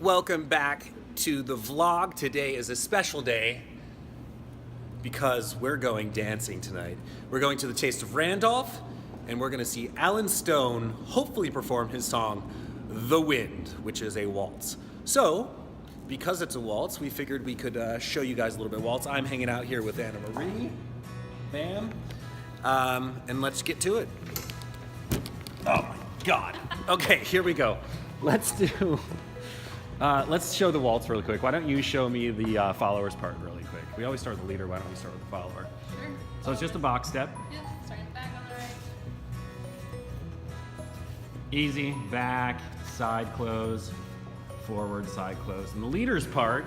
Welcome back to the vlog. Today is a special day because we're going dancing tonight. We're going to the Taste of Randolph and we're gonna see Alan Stone hopefully perform his song, The Wind, which is a waltz. So, because it's a waltz, we figured we could show you guys a little bit of waltz. I'm hanging out here with Anna Marie, ma'am, and let's get to it. Oh my God. Okay, here we go. Let's show the waltz really quick. Why don't you show me the followers part really quick? We always start with the leader. Why don't we start with the follower? Sure. So it's just a box step. Yep, starting back on the right. Easy, back, side close, forward, side close. And the leader's part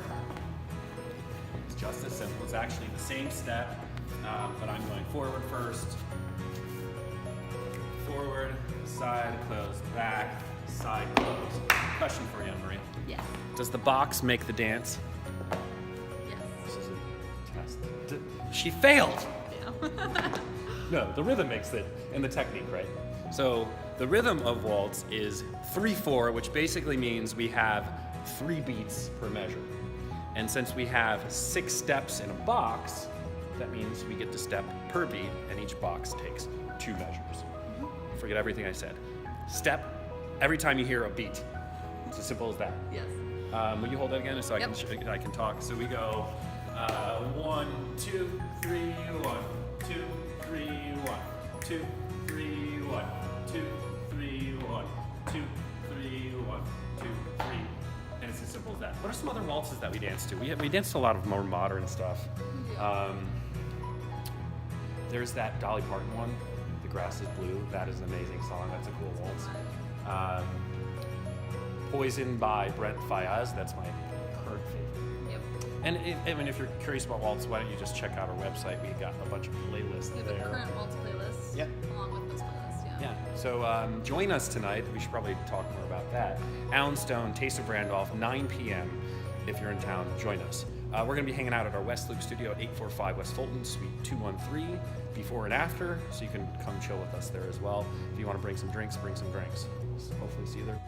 is just as simple. It's actually the same step, but I'm going forward first. Forward, side close, back, side close. Question for you, Anne-Marie. Yes. Does the box make the dance? Yes. This is a test. She failed. Yeah. No, the rhythm makes it, and the technique, right? So the rhythm of waltz is 3/4, which basically means we have 3 beats per measure. And since we have 6 steps in a box, that means we get to step per beat, and each box takes 2 measures. Forget everything I said. Step every time you hear a beat. It's as simple as that. Yes. Will you hold that again so I Yep. I can talk? So we go 1, 2, 3, 1, 2, 3, 1, 2, 3, 1, 2, 3, 1, 2, 3, 1, 2, 3. And it's as simple as that. What are some other waltzes that we dance to? We danced to a lot of more modern stuff. Yeah. There's that Dolly Parton one, The Grass is Blue. That is an amazing song. That's a cool waltz. Poison by Brent Fayez. That's my current favorite. Yep. And if you're curious about waltz, why don't you just check out our website? We got a bunch of playlists We have there. a current waltz playlist. Yep. Along with this playlist, yeah. Yeah. So join us tonight. We should probably talk more about that. Alan Stone, Taste of Randolph, 9 p.m. If you're in town, join us. We're going to be hanging out at our West Loop studio at 845 West Fulton, Suite 213, before and after, so you can come chill with us there as well. If you want to bring some drinks, bring some drinks. Hopefully see you there.